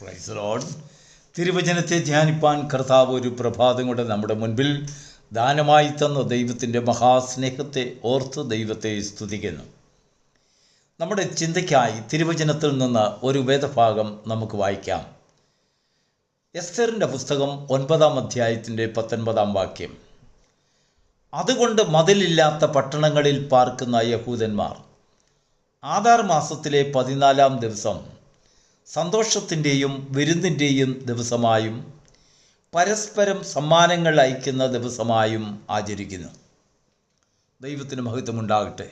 Praise Lord. തിരുവചനത്തെ ധ്യാനിപ്പാൻ കർത്താവ് ഒരു പ്രഭാതം കൊണ്ട് നമ്മുടെ മുൻപിൽ ദാനമായി തന്ന ദൈവത്തിൻ്റെ മഹാസ്നേഹത്തെ ഓർത്ത് ദൈവത്തെ സ്തുതിക്കുന്നു. നമ്മുടെ ചിന്തയ്ക്കായി തിരുവചനത്തിൽ നിന്ന് ഒരു വേദഭാഗം നമുക്ക് വായിക്കാം. എസ്തേറിൻ്റെ പുസ്തകം 9-ാം അധ്യായത്തിൻ്റെ 19-ാം വാക്യം. അതുകൊണ്ട് മതിലില്ലാത്ത പട്ടണങ്ങളിൽ പാർക്കുന്ന യഹൂദന്മാർ ആദാർ മാസത്തിലെ 14-ാം ദിവസം സന്തോഷത്തിൻ്റെയും വിരുന്നിൻ്റെയും ദിവസമായും പരസ്പരം സമ്മാനങ്ങൾ അയക്കുന്ന ദിവസമായും ആചരിക്കുന്നു. ദൈവത്തിന് മഹത്വമുണ്ടാകട്ടെ.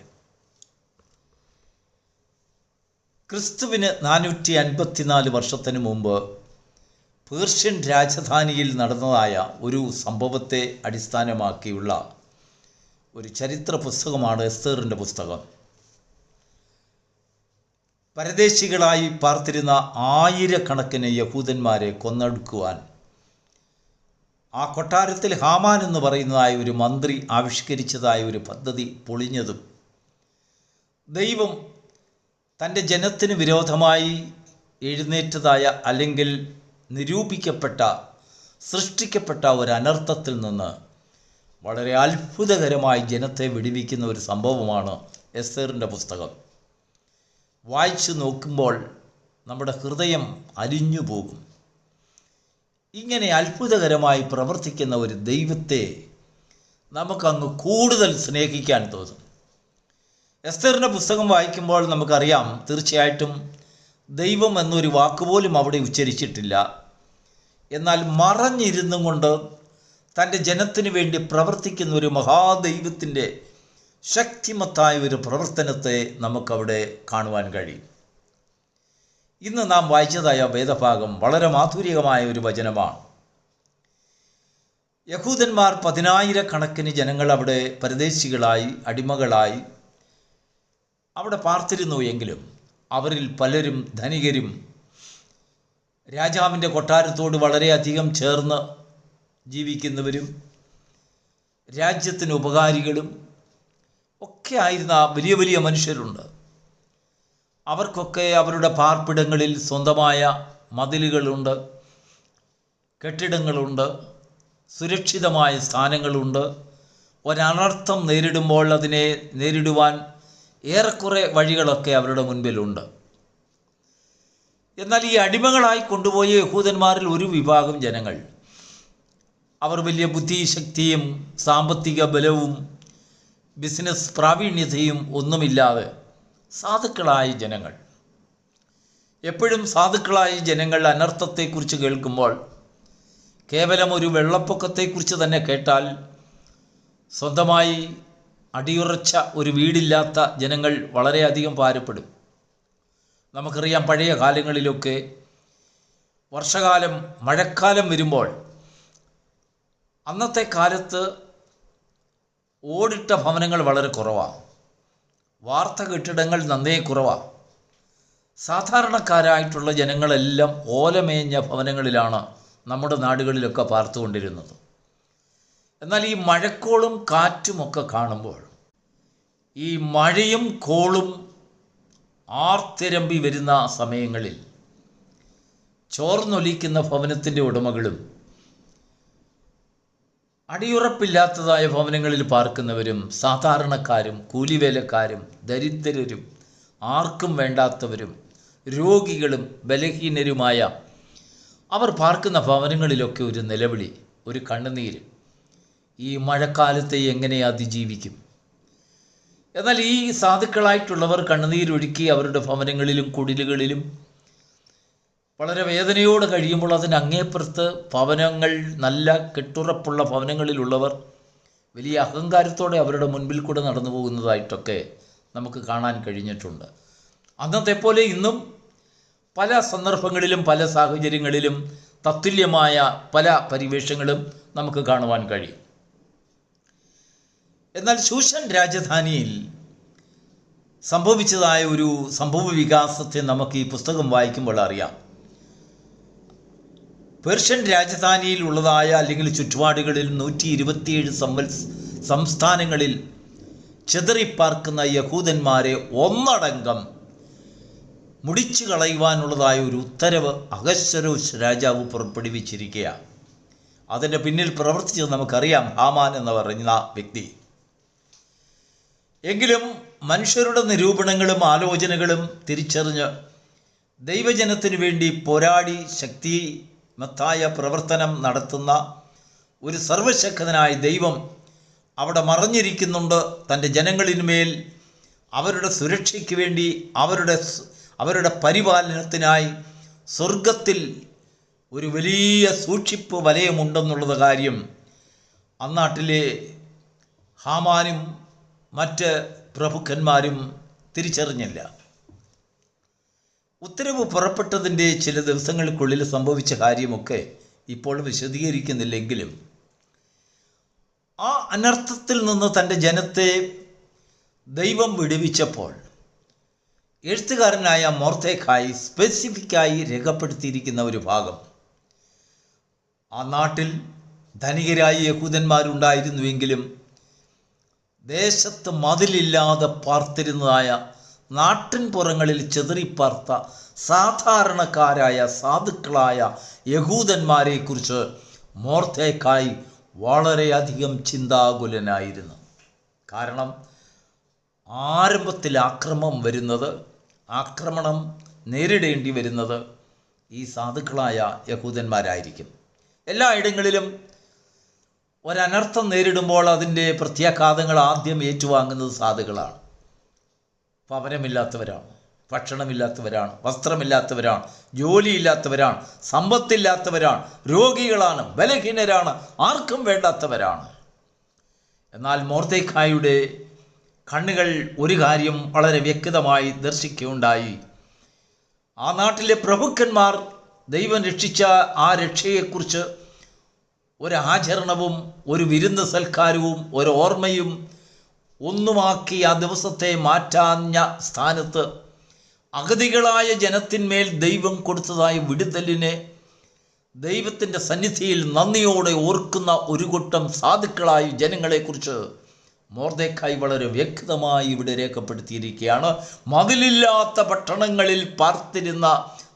ക്രിസ്തുവിന് 454 വർഷത്തിന് മുമ്പ് പേർഷ്യൻ രാജധാനിയിൽ നടന്നതായ ഒരു സംഭവത്തെ അടിസ്ഥാനമാക്കിയുള്ള ഒരു ചരിത്ര പുസ്തകമാണ് എസ്തേറിൻ്റെ പുസ്തകം. പരദേശികളായി പാർത്തിരുന്ന ആയിരക്കണക്കിന് യഹൂദന്മാരെ കൊന്നൊടുക്കുവാൻ ആ കൊട്ടാരത്തിൽ ഹാമാൻ എന്ന് പറയുന്നതായ ഒരു മന്ത്രി ആവിഷ്കരിച്ചതായ ഒരു പദ്ധതി പൊളിഞ്ഞതും ദൈവം തൻ്റെ ജനത്തിന് വിരോധമായി എഴുന്നേറ്റതായ അല്ലെങ്കിൽ നിരൂപിക്കപ്പെട്ട സൃഷ്ടിക്കപ്പെട്ട ഒരു അനർത്ഥത്തിൽ നിന്ന് വളരെ അത്ഭുതകരമായി ജനത്തെ വിടുവിക്കുന്ന ഒരു സംഭവമാണ് എസ്തേറിൻ്റെ പുസ്തകം. വായിച്ചു നോക്കുമ്പോൾ നമ്മുടെ ഹൃദയം അലിഞ്ഞു പോകും. ഇങ്ങനെ അത്ഭുതകരമായി പ്രവർത്തിക്കുന്ന ഒരു ദൈവത്തെ നമുക്കങ്ങ് കൂടുതൽ സ്നേഹിക്കാൻ തോന്നും. എസ്തേറിൻ്റെ പുസ്തകം വായിക്കുമ്പോൾ നമുക്കറിയാം, തീർച്ചയായിട്ടും ദൈവം എന്നൊരു വാക്കുപോലും അവിടെ ഉച്ചരിച്ചിട്ടില്ല. എന്നാൽ മറഞ്ഞിരുന്നും കൊണ്ട് തൻ്റെ ജനത്തിന് വേണ്ടി പ്രവർത്തിക്കുന്ന ഒരു മഹാദൈവത്തിൻ്റെ ശക്തിമത്തായ ഒരു പ്രവർത്തനത്തെ നമുക്കവിടെ കാണുവാൻ കഴിയും. ഇന്ന് നാം വായിച്ചതായ വേദഭാഗം വളരെ മാധുര്യമായ ഒരു വചനമാണ്. യഹൂദന്മാർ 10,000 ജനങ്ങൾ അവിടെ പരദേശികളായി അടിമകളായി അവിടെ പാർത്തിരുന്നു. എങ്കിലും അവരിൽ പലരും ധനികരും രാജാവിൻ്റെ കൊട്ടാരത്തോട് വളരെയധികം ചേർന്ന് ജീവിക്കുന്നവരും രാജ്യത്തിന് ഉപകാരികളും ഒക്കെ ആയിരുന്ന വലിയ വലിയ മനുഷ്യരുണ്ട്. അവർക്കൊക്കെ അവരുടെ പാർപ്പിടങ്ങളിൽ സ്വന്തമായ മതിലുകളുണ്ട്, കെട്ടിടങ്ങളുണ്ട്, സുരക്ഷിതമായ സ്ഥാനങ്ങളുണ്ട്. ഒരനർത്ഥം നേരിടുമ്പോൾ അതിനെ നേരിടുവാൻ ഏറെക്കുറെ വഴികളൊക്കെ അവരുടെ മുൻപിലുണ്ട്. എന്നാൽ ഈ അടിമകളായി കൊണ്ടുപോയ യഹൂദന്മാരിൽ ഒരു വിഭാഗം ജനങ്ങൾ, അവർ വലിയ ബുദ്ധിശക്തിയും സാമ്പത്തിക ബലവും ബിസിനസ് പ്രാവീണ്യതയും ഒന്നുമില്ലാതെ സാധുക്കളായ ജനങ്ങൾ. എപ്പോഴും സാധുക്കളായ ജനങ്ങൾ അനർത്ഥത്തെക്കുറിച്ച് കേൾക്കുമ്പോൾ കേവലം ഒരു വെള്ളപ്പൊക്കത്തെക്കുറിച്ച് തന്നെ കേട്ടാൽ സ്വന്തമായി അടിയുറച്ച ഒരു വീടില്ലാത്ത ജനങ്ങൾ വളരെയധികം ഭാരപ്പെടും. നമുക്കറിയാം, പഴയ കാലങ്ങളിലൊക്കെ വർഷകാലം മഴക്കാലം വരുമ്പോൾ അന്നത്തെ കാലത്ത് ഓടിട്ട ഭവനങ്ങൾ വളരെ കുറവാണ്, വാർത്ത കെട്ടിടങ്ങൾ നന്നേ കുറവാണ്. സാധാരണക്കാരായിട്ടുള്ള ജനങ്ങളെല്ലാം ഓലമേഞ്ഞ ഭവനങ്ങളിലാണ് നമ്മുടെ നാടുകളിലൊക്കെ പാർത്തുകൊണ്ടിരുന്നത്. എന്നാൽ ഈ മഴക്കോളും കാറ്റുമൊക്കെ കാണുമ്പോൾ, ഈ മഴയും കോളും ആർത്തിരമ്പി വരുന്ന സമയങ്ങളിൽ ചോർന്നൊലിക്കുന്ന ഭവനത്തിൻ്റെ ഉടമകളും അടിയുറപ്പില്ലാത്തതായ ഭവനങ്ങളിൽ പാർക്കുന്നവരും സാധാരണക്കാരും കൂലിവേലക്കാരും ദരിദ്രരും ആർക്കും വേണ്ടാത്തവരും രോഗികളും ബലഹീനരുമായ അവർ പാർക്കുന്ന ഭവനങ്ങളിലൊക്കെ ഒരു നിലവിളി, ഒരു കണ്ണുനീര്. ഈ മഴക്കാലത്തെ എങ്ങനെ അതിജീവിക്കും? എന്നാൽ ഈ സാധുക്കളായിട്ടുള്ളവർ കണ്ണുനീരൊഴുക്കി അവരുടെ ഭവനങ്ങളിലും കുടിലുകളിലും വളരെ വേദനയോടെ കഴിയുമ്പോൾ അതിന് അങ്ങേപ്പുറത്ത് ഭവനങ്ങൾ, നല്ല കെട്ടുറപ്പുള്ള ഭവനങ്ങളിലുള്ളവർ വലിയ അഹങ്കാരത്തോടെ അവരുടെ മുൻപിൽ കൂടെ നടന്നു പോകുന്നതായിട്ടൊക്കെ നമുക്ക് കാണാൻ കഴിഞ്ഞിട്ടുണ്ട്. അന്നത്തെ പോലെ ഇന്നും പല സന്ദർഭങ്ങളിലും പല സാഹചര്യങ്ങളിലും തത്തുല്യമായ പല പരിവേഷങ്ങളും നമുക്ക് കാണുവാൻ കഴിയും. എന്നാൽ ശൂഷൻ രാജധാനിയിൽ സംഭവിച്ചതായ ഒരു സംഭവ വികാസത്തെ നമുക്ക് ഈ പുസ്തകം വായിക്കുമ്പോൾ അറിയാം. പേർഷ്യൻ രാജധാനിയിൽ ഉള്ളതായ അല്ലെങ്കിൽ ചുറ്റുപാടുകളിൽ 127 സംസ്ഥാനങ്ങളിൽ ചിതറിപ്പാർക്കുന്ന യഹൂദന്മാരെ ഒന്നടങ്കം മുടിച്ചു കളയുവാനുള്ളതായ ഒരു ഉത്തരവ് അഹശ്വേരോശ് രാജാവ് പുറപ്പെടുവിച്ചിരിക്കുകയാണ്. അതിൻ്റെ പിന്നിൽ പ്രവർത്തിച്ചത് നമുക്കറിയാം, ഹാമാൻ എന്ന് പറയുന്ന വ്യക്തി. എങ്കിലും മനുഷ്യരുടെ നിരൂപണങ്ങളും ആലോചനകളും തിരിച്ചറിഞ്ഞ് ദൈവജനത്തിനു വേണ്ടി പോരാടി ശക്തിമത്തായ പ്രവർത്തനം നടത്തുന്ന ഒരു സർവശക്തനായ ദൈവം അവിടെ മറഞ്ഞിരിക്കുന്നുണ്ട്. തൻ്റെ ജനങ്ങളിന്മേൽ അവരുടെ സുരക്ഷയ്ക്ക് വേണ്ടി, അവരുടെ പരിപാലനത്തിനായി സ്വർഗത്തിൽ ഒരു വലിയ സൂക്ഷിപ്പ് വലയമുണ്ടെന്നുള്ള കാര്യം അന്നാട്ടിലെ ഹാമാനും മറ്റ് പ്രഭുക്കന്മാരും തിരിച്ചറിഞ്ഞില്ല. ഉത്തരവ് പുറപ്പെട്ടതിൻ്റെ ചില ദിവസങ്ങൾക്കുള്ളിൽ സംഭവിച്ച കാര്യമൊക്കെ ഇപ്പോൾ വിശദീകരിക്കുന്നില്ലെങ്കിലും ആ അനർത്ഥത്തിൽ നിന്ന് തൻ്റെ ജനത്തെ ദൈവം വിടുവിച്ചപ്പോൾ എഴുത്തുകാരനായ മൊർദെഖായി സ്പെസിഫിക്കായി രേഖപ്പെടുത്തിയിരിക്കുന്ന ഒരു ഭാഗം, ആ നാട്ടിൽ ധനികരായ യഹൂദന്മാരുണ്ടായിരുന്നുവെങ്കിലും ദേശത്ത് മതിലില്ലാതെ പാർത്തിരുന്നതായ നാട്ടിൻപുറങ്ങളിൽ ചെതറിപ്പാർത്ത സാധാരണക്കാരായ സാധുക്കളായ യഹൂദന്മാരെക്കുറിച്ച് മൊർദെഖായി വളരെയധികം ചിന്താകുലനായിരുന്നു. കാരണം ആരംഭത്തിൽ ആക്രമണം നേരിടേണ്ടി വരുന്നത് ഈ സാധുക്കളായ യഹൂദന്മാരായിരിക്കും. എല്ലായിടങ്ങളിലും ഒരനർത്ഥം നേരിടുമ്പോൾ അതിൻ്റെ പ്രത്യാഘാതങ്ങൾ ആദ്യം ഏറ്റുവാങ്ങുന്നത് സാധുക്കളാണ്. ഭവനമില്ലാത്തവരാണ്, ഭക്ഷണമില്ലാത്തവരാണ്, വസ്ത്രമില്ലാത്തവരാണ്, ജോലിയില്ലാത്തവരാണ്, സമ്പത്തില്ലാത്തവരാണ്, രോഗികളാണ്, ബലഹീനരാണ്, ആർക്കും വേണ്ടാത്തവരാണ്. എന്നാൽ മൊർദെഖായിയുടെ കണ്ണുകൾ ഒരു കാര്യം വളരെ വ്യക്തമായി ദർശിക്കുകയുണ്ടായി. ആ നാട്ടിലെ പ്രഭുക്കന്മാർ ദൈവം രക്ഷിച്ച ആ രക്ഷയെക്കുറിച്ച് ഒരാചരണവും ഒരു വിരുന്ന് സൽക്കാരവും ഒരു ഓർമ്മയും ഒന്നുമാക്കി ആ ദിവസത്തെ മാറ്റാഞ്ഞ സ്ഥാനത്ത് അഗതികളായ ജനത്തിന്മേൽ ദൈവം കൊടുത്തതായ വിടുതലിനെ ദൈവത്തിൻ്റെ സന്നിധിയിൽ നന്ദിയോടെ ഓർക്കുന്ന ഒരു കൂട്ടം സാധുക്കളായ ജനങ്ങളെക്കുറിച്ച് മൊർദെഖായി വളരെ വ്യക്തമായി ഇവിടെ രേഖപ്പെടുത്തിയിരിക്കുകയാണ്. മതിലില്ലാത്ത പട്ടണങ്ങളിൽ പാർത്തിരുന്ന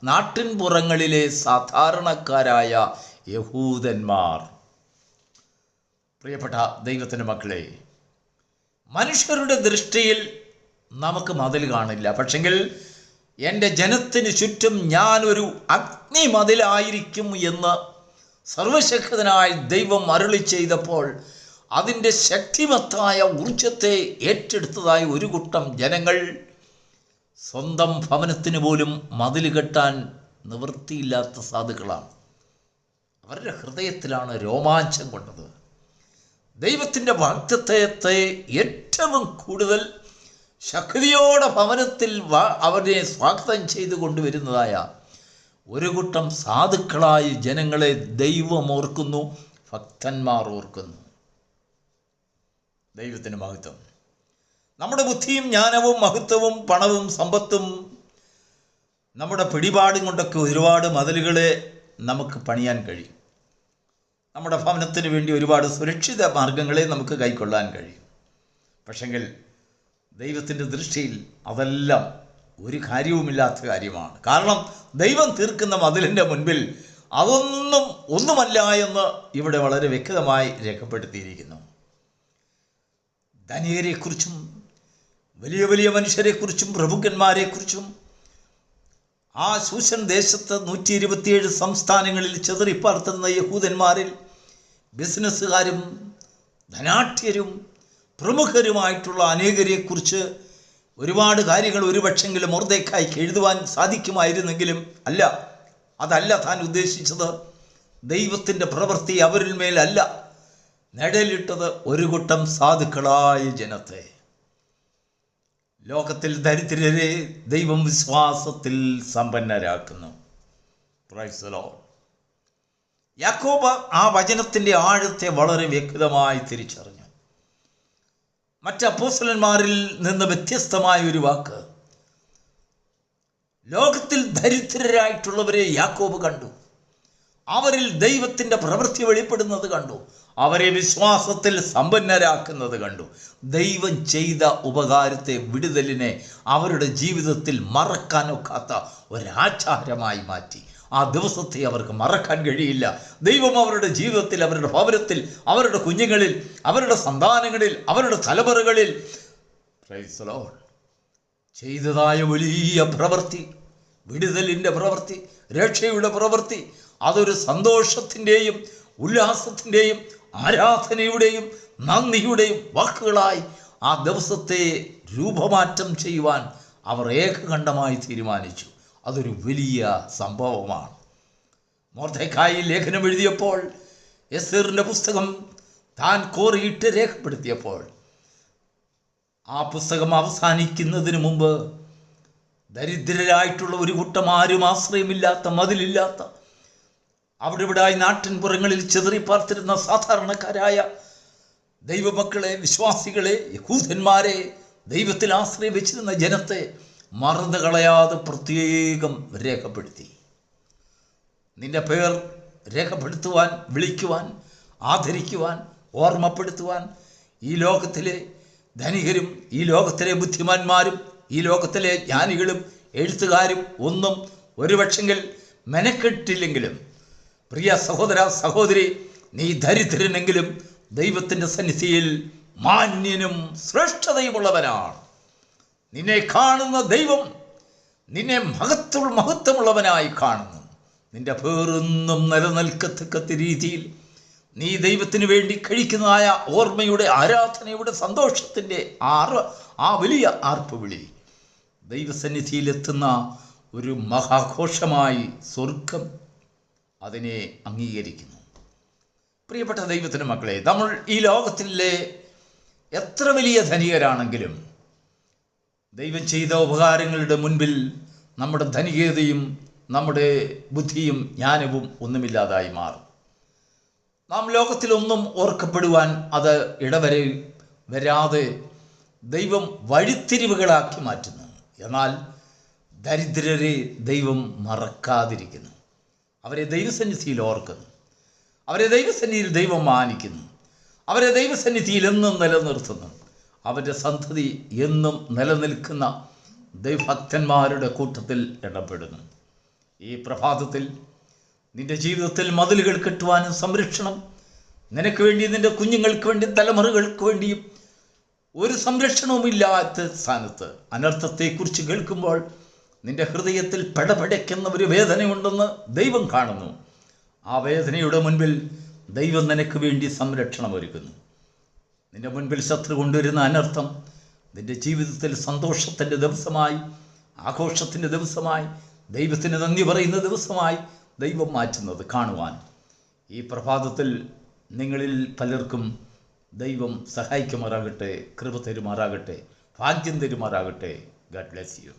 നാട്ടിൻപുറങ്ങളിലെ സാധാരണക്കാരായ യഹൂദന്മാർ. പ്രിയപ്പെട്ട ദൈവത്തിൻ്റെ മക്കളെ, മനുഷ്യരുടെ ദൃഷ്ടിയിൽ നമുക്ക് മതിൽ കാണില്ല. പക്ഷെങ്കിൽ എൻ്റെ ജനത്തിന് ചുറ്റും ഞാനൊരു അഗ്നി മതിലായിരിക്കും എന്ന് സർവശക്തനായ ദൈവം അരുളി ചെയ്തപ്പോൾ അതിൻ്റെ ശക്തിമത്തായ ഊർജത്തെ ഏറ്റെടുത്തതായ ഒരു കൂട്ടം ജനങ്ങൾ സ്വന്തം ഭവനത്തിന് പോലും മതിൽ കെട്ടാൻ നിവൃത്തിയില്ലാത്ത സാധുക്കളാണ്. അവരുടെ ഹൃദയത്തിലാണ് രോമാഞ്ചം കൊണ്ടത്. ദൈവത്തിൻ്റെ വാഗ്ദത്തത്തെ ഏറ്റവും കൂടുതൽ ശക്തിയോടെ ഭവനത്തിൽ അവരെ സ്വാഗതം ചെയ്തു കൊണ്ടുവരുന്നതായ ഒരു കൂട്ടം സാധുക്കളായ ജനങ്ങളെ ദൈവം ഓർക്കുന്നു, ഭക്തന്മാർ ഓർക്കുന്നു. ദൈവത്തിന് മഹത്വം. നമ്മുടെ ബുദ്ധിയും ജ്ഞാനവും മഹത്വവും പണവും സമ്പത്തും നമ്മുടെ പിടിപാടും കൊണ്ടൊക്കെ ഒരുപാട് മതിലുകളെ നമുക്ക് പണിയാൻ കഴിയും. നമ്മുടെ ഭവനത്തിന് വേണ്ടി ഒരുപാട് സുരക്ഷിത മാർഗങ്ങളെ നമുക്ക് കൈക്കൊള്ളാൻ കഴിയും. പക്ഷെങ്കിൽ ദൈവത്തിൻ്റെ ദൃഷ്ടിയിൽ അതെല്ലാം ഒരു കാര്യവുമില്ലാത്ത കാര്യമാണ്. കാരണം ദൈവം തീർക്കുന്ന മതിലിൻ്റെ മുൻപിൽ ഒന്നുമല്ല എന്ന് ഇവിടെ വളരെ വ്യക്തമായി രേഖപ്പെടുത്തിയിരിക്കുന്നു. ധനികരെക്കുറിച്ചും വലിയ വലിയ മനുഷ്യരെക്കുറിച്ചും പ്രഭുക്കന്മാരെക്കുറിച്ചും ആ ശൂശൻ ദേശത്ത് 127 സംസ്ഥാനങ്ങളിൽ ചെതറിപ്പാർത്തുന്ന യഹൂദന്മാരിൽ ബിസിനസ്സുകാരും ധനാഢ്യരും പ്രമുഖരുമായിട്ടുള്ള അനേകരെക്കുറിച്ച് ഒരുപാട് കാര്യങ്ങൾ ഒരുപക്ഷെങ്കിലും മൊർദെഖായിക്ക് എഴുതുവാൻ സാധിക്കുമായിരുന്നെങ്കിലും അതല്ല താൻ ഉദ്ദേശിച്ചത്. ദൈവത്തിൻ്റെ പ്രവൃത്തി അവരിൽ മേലല്ല നിഴലിട്ടത്, ഒരു കൂട്ടം സാധുക്കളായ ജനത്തെ. ലോകത്തിൽ ദരിദ്രരെ ദൈവം വിശ്വാസത്തിൽ സമ്പന്നരാക്കുന്നു. Praise the Lord. യാക്കോബ് ആ വചനത്തിൻ്റെ ആഴത്തെ വളരെ വ്യക്തമായി തിരിച്ചറിഞ്ഞു. മറ്റ് അപ്പോസ്തലന്മാരിൽ നിന്ന് വ്യത്യസ്തമായ ഒരു വാക്ക്, ലോകത്തിൽ ദരിദ്രരായിട്ടുള്ളവരെ യാക്കോബ് കണ്ടു. അവരിൽ ദൈവത്തിൻ്റെ പ്രവൃത്തി വെളിപ്പെടുന്നത് കണ്ടു. അവരെ വിശ്വാസത്തിൽ സമ്പന്നരാക്കുന്നത് കണ്ടു. ദൈവം ചെയ്ത ഉപകാരത്തെ, വിടുതലിനെ അവരുടെ ജീവിതത്തിൽ മറക്കാനൊക്കാത്ത ഒരാചാരമായി മാറ്റി. ആ ദിവസത്തെ അവർക്ക് മറക്കാൻ കഴിയില്ല. ദൈവം അവരുടെ ജീവിതത്തിൽ, അവരുടെ ഭവനത്തിൽ, അവരുടെ കുഞ്ഞുങ്ങളിൽ, അവരുടെ സന്താനങ്ങളിൽ, അവരുടെ തലമുറകളിൽ പ്രൈസ് ദി ലോർഡ് ചെയ്തതായ വലിയ പ്രവൃത്തി, വിടുതലിൻ്റെ പ്രവൃത്തി, രക്ഷയുടെ പ്രവൃത്തി, അതൊരു സന്തോഷത്തിൻ്റെയും ഉല്ലാസത്തിൻ്റെയും ആരാധനയുടെയും നന്ദിയുടെയും വാക്കുകളായി ആ ദിവസത്തെ രൂപമാറ്റം ചെയ്യുവാൻ അവർ ഏകകണ്ഠമായി തീരുമാനിച്ചു. അതൊരു വലിയ സംഭവമാണ്. മൊർദെഖായി ലേഖനം എഴുതിയപ്പോൾ, എസ്തേറിൻ്റെ പുസ്തകം താൻ കോറിയിട്ട് രേഖപ്പെടുത്തിയപ്പോൾ, ആ പുസ്തകം അവസാനിക്കുന്നതിന് മുമ്പ് ദരിദ്രരായിട്ടുള്ള ഒരു കൂട്ടം, ആരും ആശ്രയമില്ലാത്ത, മതിലില്ലാത്ത, അവിടെ ഇവിടായി നാട്ടിൻപുറങ്ങളിൽ ചിതറിപ്പാർത്തിരുന്ന സാധാരണക്കാരായ ദൈവമക്കളെ, വിശ്വാസികളെ, യഹൂദന്മാരെ, ദൈവത്തിൽ ആശ്രയം വെച്ചിരുന്ന ജനത്തെ മറന്നു കളയാതെ പ്രത്യേകം രേഖപ്പെടുത്തി. നിന്റെ പേർ രേഖപ്പെടുത്തുവാൻ, വിളിക്കുവാൻ, ആദരിക്കുവാൻ, ഓർമ്മപ്പെടുത്തുവാൻ ഈ ലോകത്തിലെ ധനികരും, ഈ ലോകത്തിലെ ബുദ്ധിമാന്മാരും, ഈ ലോകത്തിലെ ജ്ഞാനികളും എഴുത്തുകാരും ഒന്നും ഒരുപക്ഷെങ്കിൽ മെനക്കെട്ടില്ലെങ്കിലും, പ്രിയ സഹോദര സഹോദരി, നീ ദരിദ്രനെങ്കിലും ദൈവത്തിൻ്റെ സന്നിധിയിൽ മാന്യനും ശ്രേഷ്ഠതയുമുള്ളവനാണ്. നിന്നെ കാണുന്ന ദൈവം നിന്നെ മഹത്വമുള്ളവനായി കാണുന്നു. നിന്റെ പേരൊന്നും നിലനിൽക്കത്തക്ക രീതിയിൽ നീ ദൈവത്തിന് വേണ്ടി കഴിക്കുന്നതായ ഓർമ്മയുടെ, ആരാധനയുടെ, സന്തോഷത്തിൻ്റെ ആ വലിയ ആർപ്പുവിളി ദൈവസന്നിധിയിലെത്തുന്ന ഒരു മഹാഘോഷമായി സ്വർഗം അതിനെ അംഗീകരിക്കുന്നു. പ്രിയപ്പെട്ട ദൈവത്തിൻ്റെ മക്കളെ, നമ്മൾ ഈ ലോകത്തിലെ എത്ര വലിയ ധനികരാണെങ്കിലും ദൈവം ചെയ്ത ഉപകാരങ്ങളുടെ മുൻപിൽ നമ്മുടെ ധനികതയും നമ്മുടെ ബുദ്ധിയും ജ്ഞാനവും ഒന്നുമില്ലാതായി മാറും. നാം ലോകത്തിലൊന്നും ഓർക്കപ്പെടുവാൻ അത് വരാതെ ദൈവം വഴിത്തിരിവുകളാക്കി മാറ്റുന്നു. എന്നാൽ ദരിദ്രരെ ദൈവം മറക്കാതിരിക്കുന്നു. അവരെ ദൈവസന്നിധിയിൽ ഓർക്കുന്നു. അവരെ ദൈവസന്നിധിയിൽ ദൈവം മാനിക്കുന്നു. അവരെ ദൈവസന്നിധിയിൽ എന്നും നിലനിർത്തുന്നു. അവരുടെ സന്തതി എന്നും നിലനിൽക്കുന്ന ദൈവഭക്തന്മാരുടെ കൂട്ടത്തിൽ ഇടപെടുന്നു. ഈ പ്രഭാതത്തിൽ നിന്റെ ജീവിതത്തിൽ മതിലുകൾ കെട്ടുവാനും സംരക്ഷണം, നിനക്ക് വേണ്ടി, നിന്റെ കുഞ്ഞുങ്ങൾക്ക് വേണ്ടി, തലമുറകൾക്ക് വേണ്ടിയും ഒരു സംരക്ഷണവുമില്ലാത്ത സ്ഥാനത്ത് അനർത്ഥത്തെക്കുറിച്ച് കേൾക്കുമ്പോൾ നിന്റെ ഹൃദയത്തിൽ പെടപെടയ്ക്കുന്ന ഒരു വേദനയുണ്ടെന്ന് ദൈവം കാണുന്നു. ആ വേദനയുടെ മുൻപിൽ ദൈവം നിനക്ക് വേണ്ടി സംരക്ഷണം ഒരുക്കുന്നു. നിന്റെ മുൻപിൽ ശത്രു കൊണ്ടുവരുന്ന അനർത്ഥം നിന്റെ ജീവിതത്തിൽ സന്തോഷത്തിൻ്റെ ദിവസമായി, ആഘോഷത്തിൻ്റെ ദിവസമായി, ദൈവത്തിന് നന്ദി പറയുന്ന ദിവസമായി ദൈവം മാറ്റുന്നത് കാണുവാൻ ഈ പ്രഭാതത്തിൽ നിങ്ങളിൽ പലർക്കും ദൈവം സഹായിക്കുമാറാകട്ടെ, കൃപ തരുമാറാകട്ടെ, ഭാഗ്യം തരുമാറാകട്ടെ. God bless you.